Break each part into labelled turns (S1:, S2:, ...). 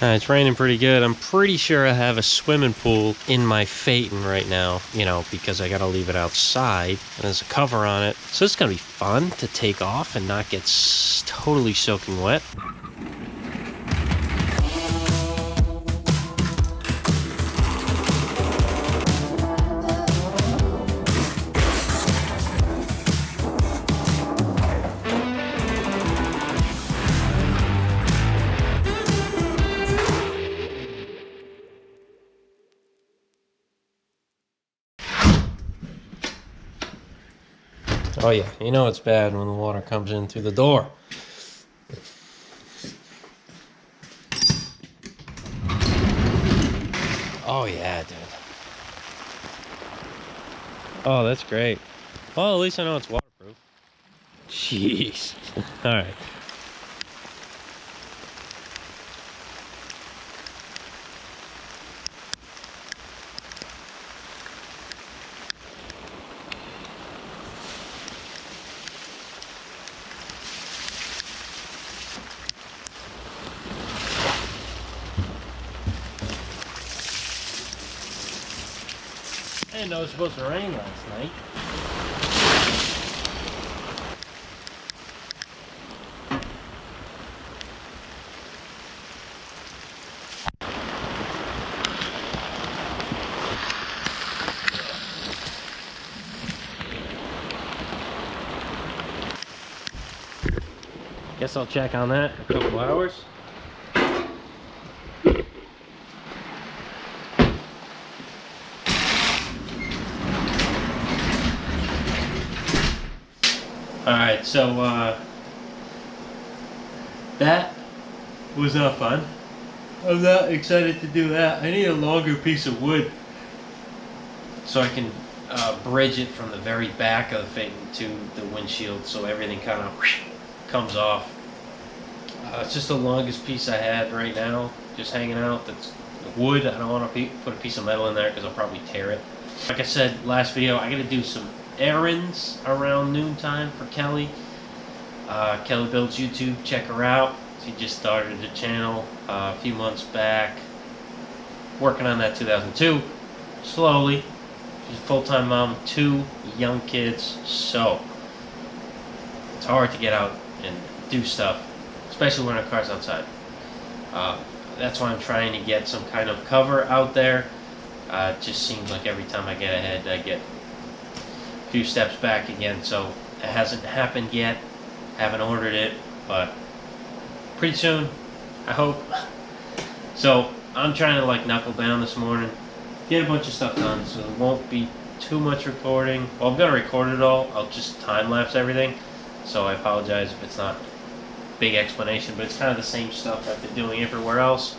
S1: It's raining pretty good. I'm pretty sure I have a swimming pool in my Phaeton right now, you know, because I gotta leave it outside and there's a cover on it. So it's gonna be fun to take off and not get totally soaking wet. Oh yeah, you know it's bad when the water comes in through the door. Oh yeah, dude. Oh, that's great. Well, at least I know it's waterproof. Jeez. All right. I didn't know it was supposed to rain last night. Guess I'll check on that in a couple hours. Alright, so that was not fun. I'm not excited to do that. I need a longer piece of wood so I can bridge it from the very back of the Phaeton to the windshield so everything kind of comes off. It's just the longest piece I had right now, just hanging out. That's wood. I don't want to put a piece of metal in there because I'll probably tear it. Like I said last video, I got to do some errands around noontime for Kelly. Kelly Builds YouTube, check her out. She just started the channel a few months back. Working on that 2002, slowly. She's a full-time mom, 2 young kids, so it's hard to get out and do stuff, especially when our car's outside. That's why I'm trying to get some kind of cover out there. It just seems like every time I get ahead, I get a few steps back again, so it hasn't happened yet. Haven't ordered it, but pretty soon, I hope. So I'm trying to like knuckle down this morning, get a bunch of stuff done, so there won't be too much recording. Well, I'm gonna record it all. I'll just time-lapse everything, so I apologize if it's not a big explanation, but it's kind of the same stuff I've been doing everywhere else.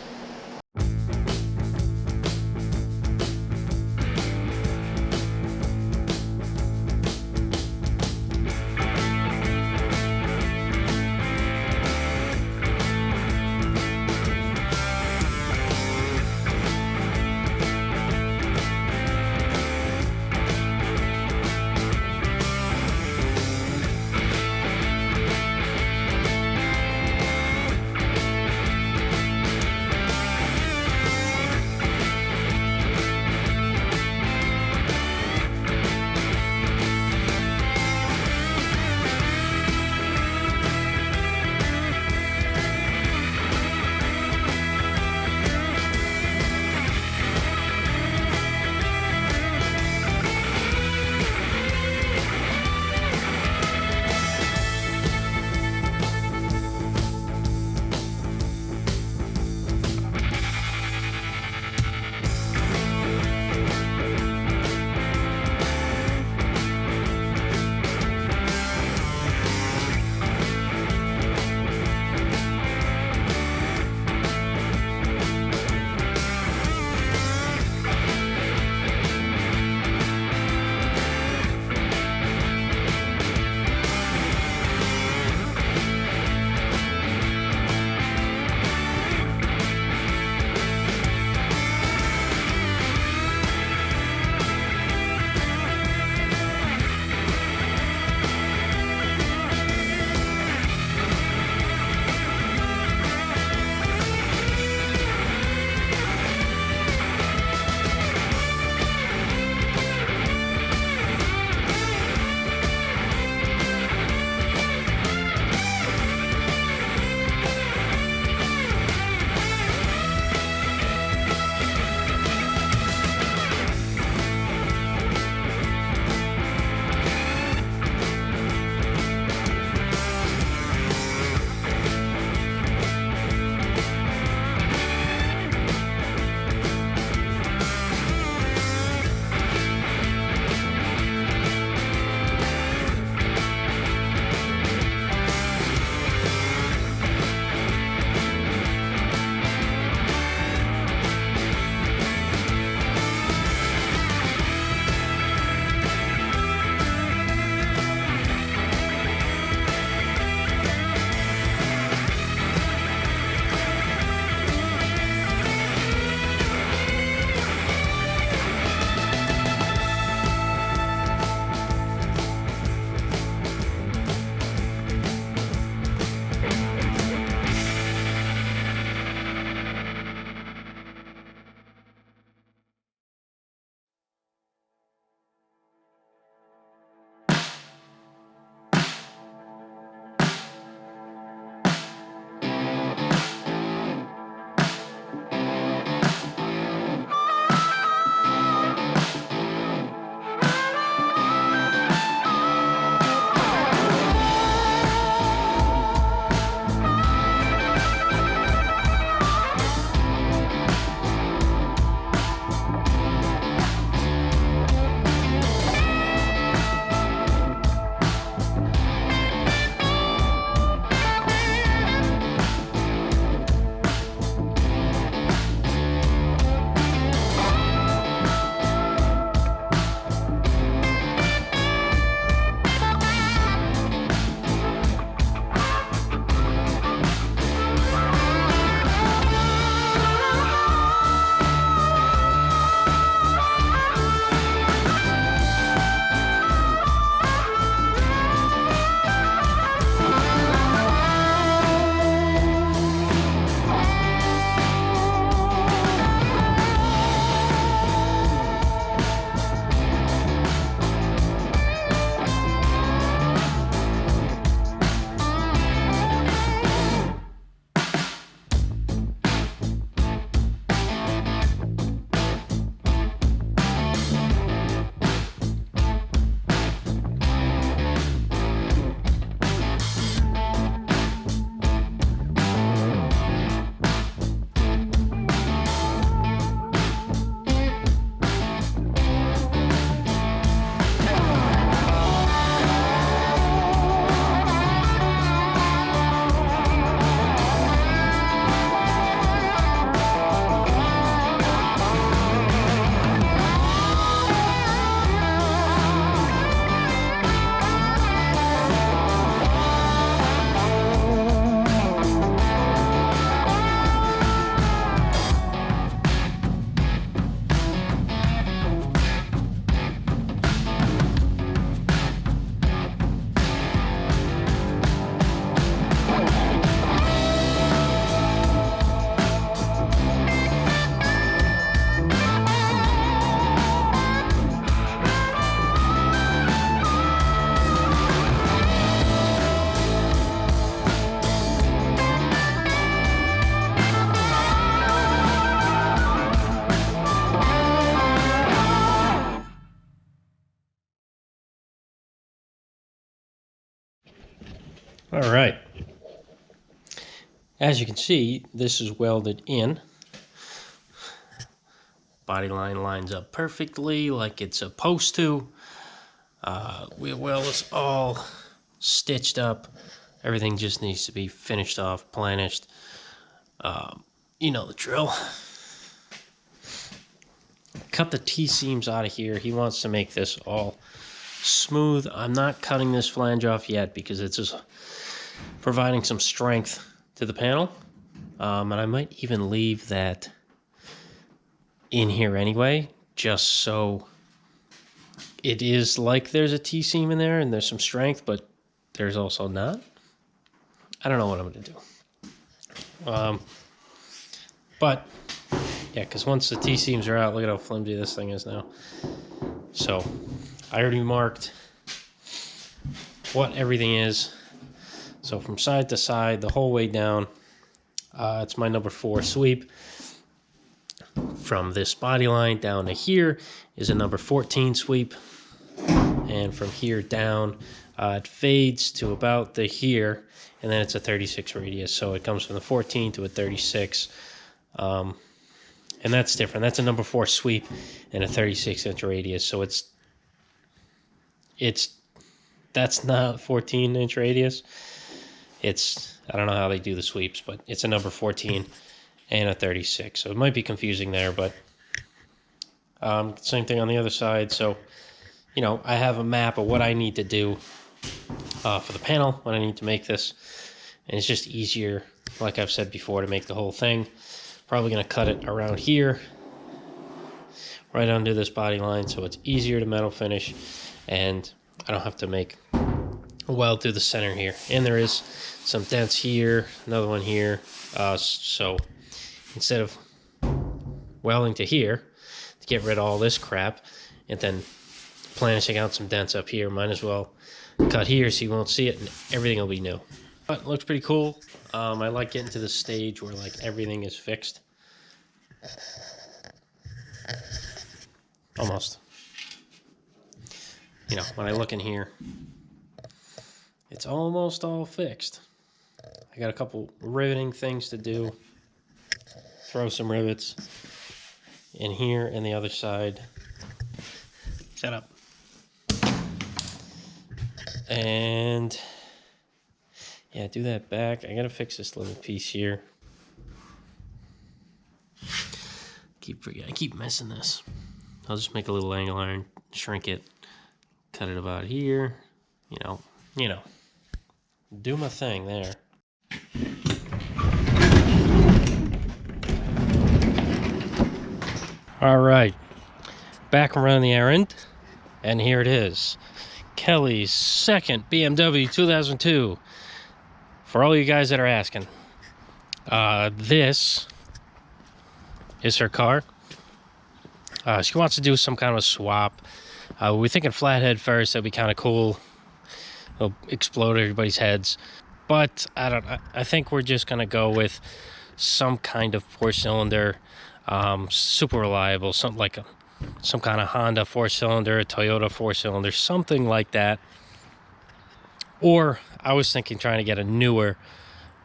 S1: All right. As you can see, this is welded in. Body line lines up perfectly like it's supposed to. Wheel well is all stitched up. Everything just needs to be finished off, planished. You know the drill. Cut the T-seams out of here. He wants to make this all smooth. I'm not cutting this flange off yet because it's just providing some strength to the panel. And I might even leave that in here anyway, just so it is like there's a T-seam in there and there's some strength, but there's also not. I don't know what I'm going to do. But, yeah, because once the T-seams are out, look at how flimsy this thing is now. So, I already marked what everything is. So, from side to side, the whole way down, it's my number 4 sweep. From this body line down to here is a number 14 sweep. And from here down, it fades to about the here, and then it's a 36 radius. So it comes from the 14 to a 36. And that's different. That's a number 4 sweep and a 36-inch radius. So that's not 14-inch radius. I don't know how they do the sweeps, but it's a number 14 and a 36. So it might be confusing there, but same thing on the other side. So, you know, I have a map of what I need to do for the panel, when I need to make this. And it's just easier, like I've said before, to make the whole thing. Probably going to cut it around here, right under this body line, so it's easier to metal finish, and I don't have to make a weld through the center here. And there is some dents here, another one here, so instead of welding to here to get rid of all this crap and then planishing out some dents up here, might as well cut here so you won't see it and everything will be new. But it looks pretty cool. I like getting to the stage where like everything is fixed. Almost. You know, when I look in here, it's almost all fixed. I got a couple riveting things to do. Throw some rivets in here and the other side. Shut up. And yeah, do that back. I gotta fix this little piece here. I keep missing this. I'll just make a little angle iron, shrink it, cut it about here. You know, do my thing there. All right, back around the errand, and here it is. Kelly's second BMW 2002. For all you guys that are asking, this is her car. She wants to do some kind of a swap. We're thinking flathead first. That'd be kind of cool. It'll explode everybody's heads. But I think we're just gonna go with some kind of 4-cylinder, super reliable, something like some kind of Honda 4-cylinder, a Toyota 4-cylinder, something like that. Or I was thinking trying to get a newer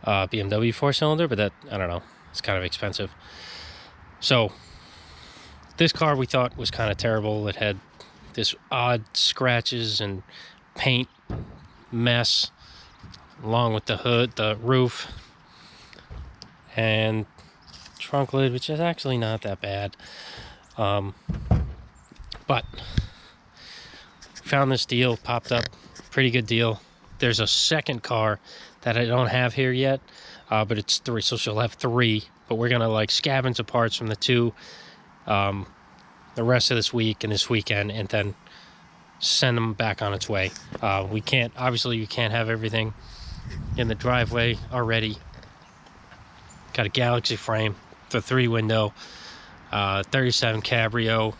S1: BMW 4-cylinder, but that, I don't know, it's kind of expensive. So this car we thought was kind of terrible. It had this odd scratches and paint mess along with the hood, the roof, and trunk lid, which is actually not that bad. But found this deal, popped up, pretty good deal. There's a second car that I don't have here yet, but it's 3, so she'll have 3. But we're gonna like scavenge the parts from the 2 the rest of this week and this weekend, and then send them back on its way. We can't have everything in the driveway already. Got a Galaxy frame, the 3-window, 37 Cabrio,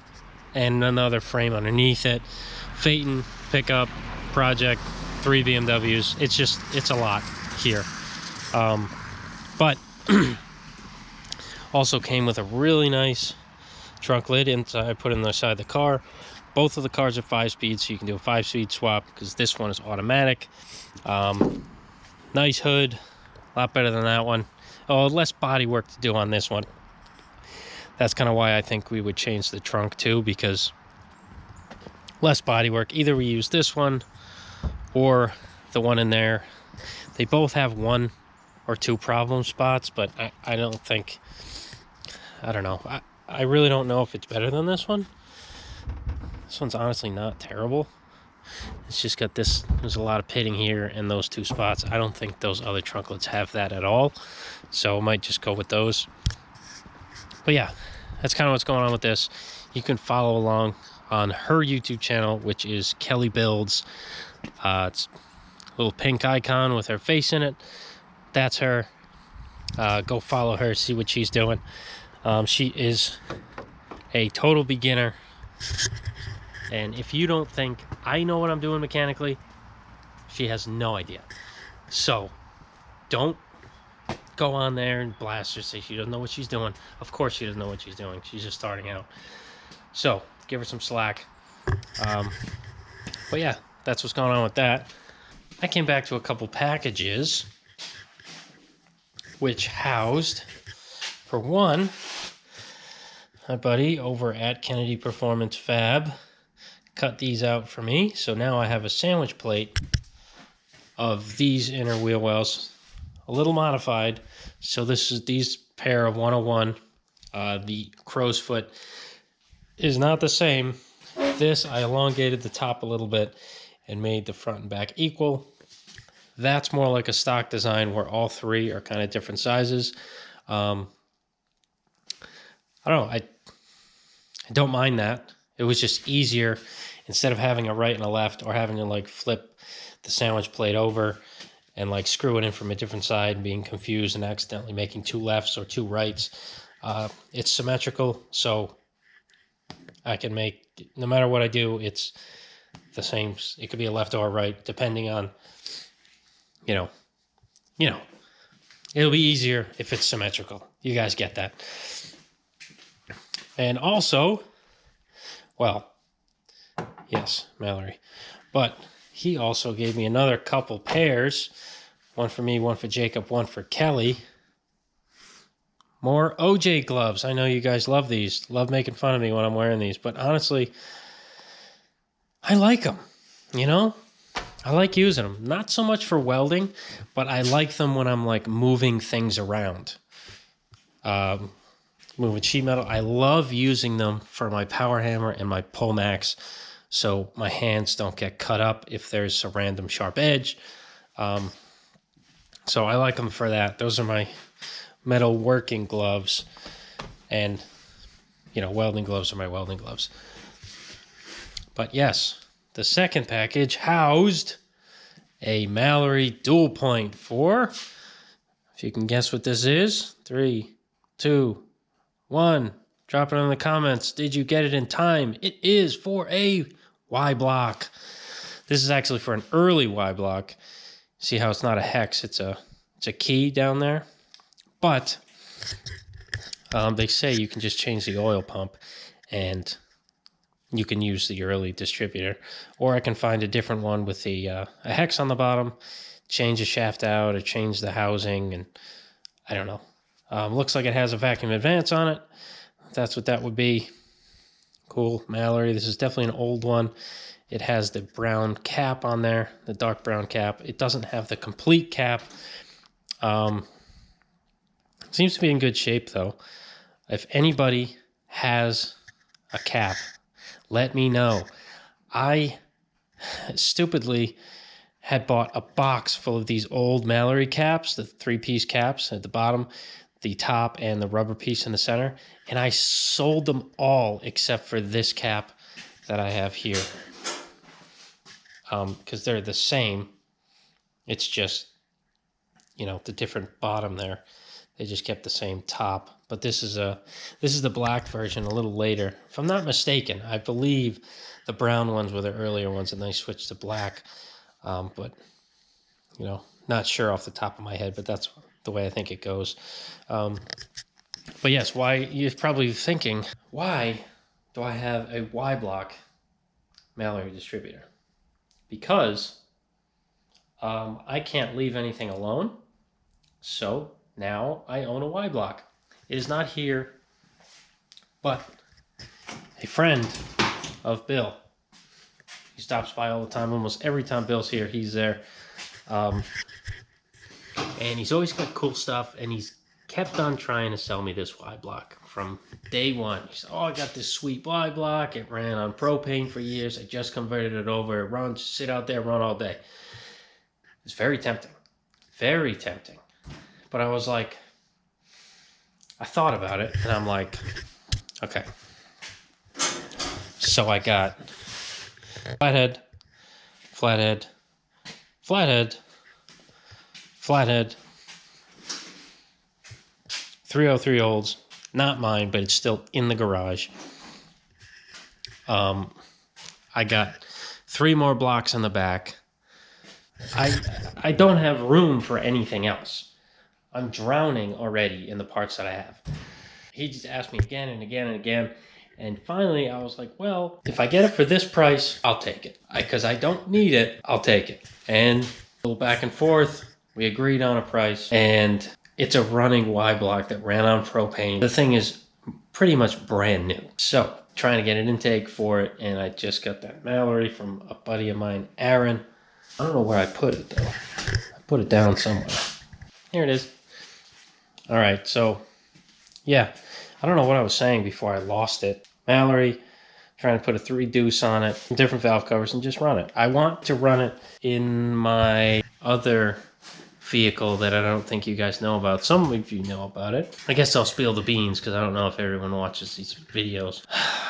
S1: and another frame underneath it. Phaeton pickup project, 3 BMWs. It's a lot here. But also came with a really nice trunk lid inside. I put in the side of the car. Both of the cars are 5-speed, so you can do a 5-speed swap because this one is automatic. Nice hood, a lot better than that one. Oh, less body work to do on this one. That's kind of why I think we would change the trunk too, because less body work. Either we use this one or the one in there. They both have one or two problem spots, but I don't think, I don't know. I really don't know if it's better than this one. This one's honestly not terrible. It's just got this, there's a lot of pitting here and those two spots. I don't think those other trunklets have that at all. So I might just go with those. But yeah, that's kind of what's going on with this. You can follow along on her YouTube channel, which is Kelly Builds. It's a little pink icon with her face in it. That's her. Go follow her, see what she's doing. She is a total beginner. And if you don't think I know what I'm doing mechanically, she has no idea. So don't go on there and blast her, say she doesn't know what she's doing. Of course she doesn't know what she's doing. She's just starting out. So give her some slack. But yeah, that's what's going on with that. I came back to a couple packages which housed, for one, my buddy over at Kennedy Performance Fab cut these out for me. So now I have a sandwich plate of these inner wheel wells, a little modified. So this is these pair of 101. The crow's foot is not the same. This, I elongated the top a little bit and made the front and back equal. That's more like a stock design where all three are kind of different sizes. I don't know. I don't mind that. It was just easier instead of having a right and a left, or having to like flip the sandwich plate over and like screw it in from a different side and being confused and accidentally making two lefts or two rights. It's symmetrical, so I can make, no matter what I do, it's the same. It could be a left or a right, depending on, you know, it'll be easier if it's symmetrical. You guys get that. And also, well, yes, Mallory, but he also gave me another couple pairs, one for me, one for Jacob, one for Kelly. More OJ gloves. I know you guys love these, love making fun of me when I'm wearing these, but honestly, I like them, you know? I like using them. Not so much for welding, but I like them when I'm like moving things around. Moving sheet metal. I love using them for my power hammer and my pull axe, so my hands don't get cut up if there's a random sharp edge. So I like them for that. Those are my metal working gloves, and welding gloves are my welding gloves. But yes, the second package housed a Mallory dual point for, if you can guess what this is, 3, 2, 1. Drop it in the comments. Did you get it in time? It is for a Y block. This is actually for an early Y block. See how it's not a hex, it's a key down there. But they say you can just change the oil pump and you can use the early distributor. Or I can find a different one with a hex on the bottom, change the shaft out or change the housing, and I don't know. Looks like it has a vacuum advance on it. That's what that would be. Cool, Mallory. This is definitely an old one. It has the brown cap on there, the dark brown cap. It doesn't have the complete cap. Seems to be in good shape, though. If anybody has a cap, let me know. I stupidly had bought a box full of these old Mallory caps, the 3-piece caps at the bottom, the top, and the rubber piece in the center, and I sold them all except for this cap that I have here, because they're the same. It's just, the different bottom there. They just kept the same top. But this is the black version a little later. If I'm not mistaken, I believe the brown ones were the earlier ones and they switched to black. But, not sure off the top of my head, but that's the way I think it goes. But yes, why, you're probably thinking, why do I have a Y block Mallory distributor? Because I can't leave anything alone, so now I own a Y block. It is not here, but a friend of Bill. He stops by all the time. Almost every time Bill's here, he's there. And he's always got cool stuff, and he's kept on trying to sell me this Y block from day one. He said, oh, I got this sweet Y block. It ran on propane for years. I just converted it over. It runs, sit out there, run all day. It's very tempting. Very tempting. But I was like, I thought about it, and I'm like, okay. So I got flathead, flathead, flathead, flathead, 303 olds, not mine, but it's still in the garage. I got 3 more blocks in the back. I don't have room for anything else. I'm drowning already in the parts that I have. He just asked me again and again and again. And finally, I was like, well, if I get it for this price, I'll take it. Because I don't need it, I'll take it. And a little back and forth, we agreed on a price. And it's a running Y block that ran on propane. The thing is pretty much brand new. So, trying to get an intake for it. And I just got that Mallory from a buddy of mine, Aaron. I don't know where I put it, though. I put it down somewhere. Here it is. All right, so, yeah. I don't know what I was saying before I lost it. Mallory, trying to put a 3 deuce on it, different valve covers, and just run it. I want to run it in my other vehicle that I don't think you guys know about. Some of you know about it. I guess I'll spill the beans because I don't know if everyone watches these videos.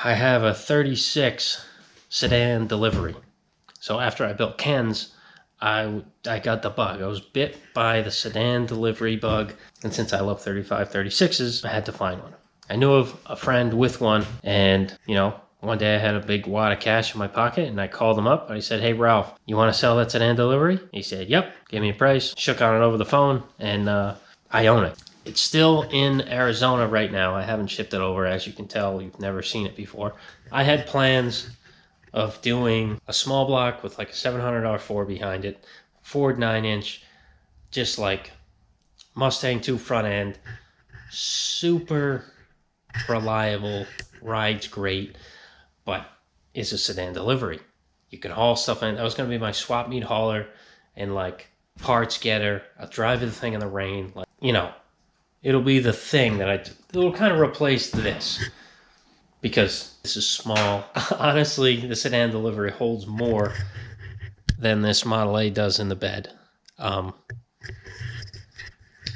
S1: I have a 36 sedan delivery. So after I built Ken's, I got the bug. I was bit by the sedan delivery bug. And since I love 35, 36s, I had to find one. I knew of a friend with one, and, you know, one day I had a big wad of cash in my pocket, and I called him up, and I said, hey, Ralph, you want to sell that sedan delivery? He said, yep, gave me a price, shook on it over the phone, and I own it. It's still in Arizona right now. I haven't shipped it over. As you can tell, you've never seen it before. I had plans of doing a small block with like a $700 Ford behind it, Ford 9-inch, just like Mustang 2 front end, super reliable, rides great, but is a sedan delivery. You can haul stuff in. That was going to be my swap meet hauler and like parts getter. I'll drive the thing in the rain. Like, you know, it'll be the thing that it'll kind of replace this because this is small. Honestly, the sedan delivery holds more than this Model A does in the bed.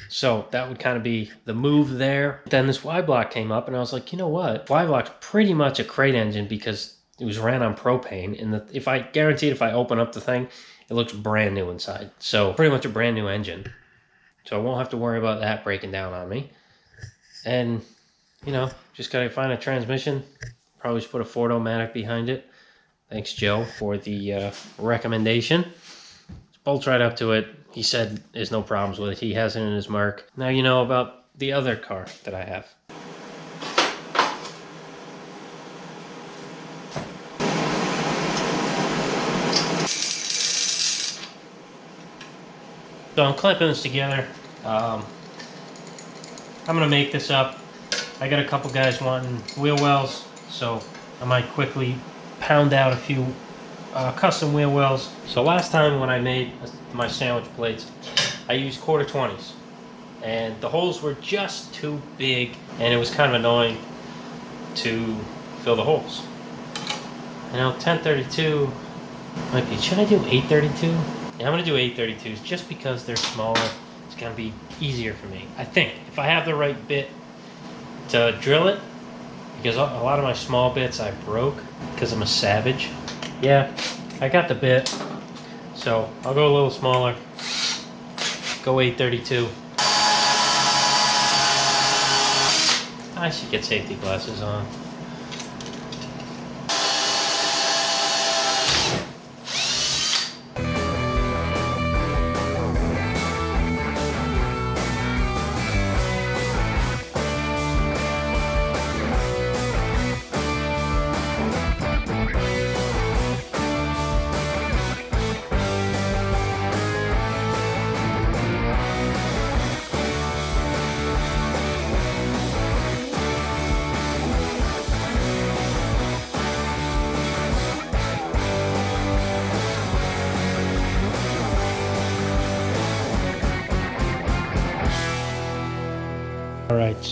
S1: So that would kind of be the move there. Then this Y block came up, and I was like, you know what? Y block's pretty much a crate engine because it was ran on propane. And if I open up the thing, it looks brand new inside. So pretty much a brand new engine. So I won't have to worry about that breaking down on me. And, you know, just got to find a transmission. Probably just put a Ford-O-Matic behind it. Thanks, Joe, for the recommendation. Bolts right up to it. He said there's no problems with it. He has it in his mark. Now you know about the other car that I have. So I'm clamping this together. I'm going to make this up. I got a couple guys wanting wheel wells, so I might quickly pound out a few custom wheel wells. So last time when I made my sandwich plates, I used 1/4-20s, and the holes were just too big, and it was kind of annoying to fill the holes. You know, 1032 might be. Should I do 832? Yeah, I'm gonna do 832s just because they're smaller. It's gonna be easier for me. I think if I have the right bit to drill it, because a lot of my small bits I broke because I'm a savage. Yeah, I got the bit, so I'll go a little smaller. Go 832. I should get safety glasses on.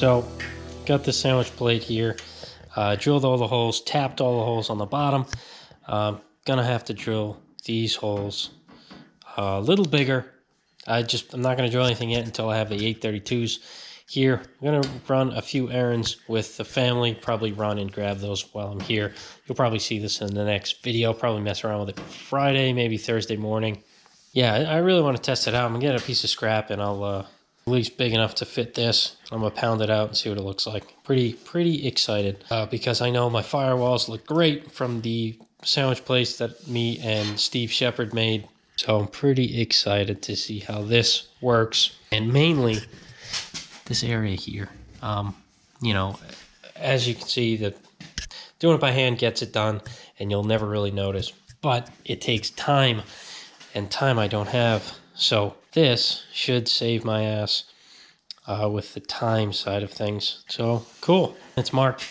S1: So, got the sandwich plate here. Drilled all the holes, tapped all the holes on the bottom. Gonna have to drill these holes a little bigger. I'm not gonna drill anything yet until I have the 832s here. I'm gonna run a few errands with the family, probably run and grab those while I'm here. You'll probably see this in the next video, probably mess around with it Friday, maybe Thursday morning. Yeah, I really want to test it out. I'm gonna get a piece of scrap and I'll at least big enough to fit this. I'm gonna pound it out and see what it looks like. Pretty excited because I know my firewalls look great from the sandwich place that me and Steve Shepard made. So I'm pretty excited to see how this works, and mainly this area here. You know, as you can see, that doing it by hand gets it done, and you'll never really notice. But it takes time, and time I don't have. So this should save my ass with the time side of things. So cool. It's marked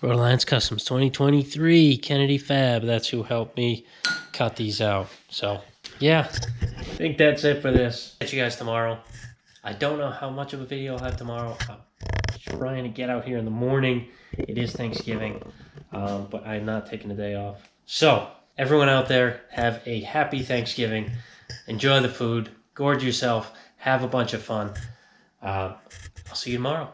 S1: Rhode Island's Customs 2023 Kennedy Fab. That's who helped me cut these out. So yeah, I think that's it for this. Catch you guys tomorrow. I don't know how much of a video I'll have tomorrow. I'm trying to get out here in the morning. It is Thanksgiving, but I'm not taking the day off. So everyone out there, have a happy Thanksgiving. Enjoy the food. Gorge yourself. Have a bunch of fun. I'll see you tomorrow.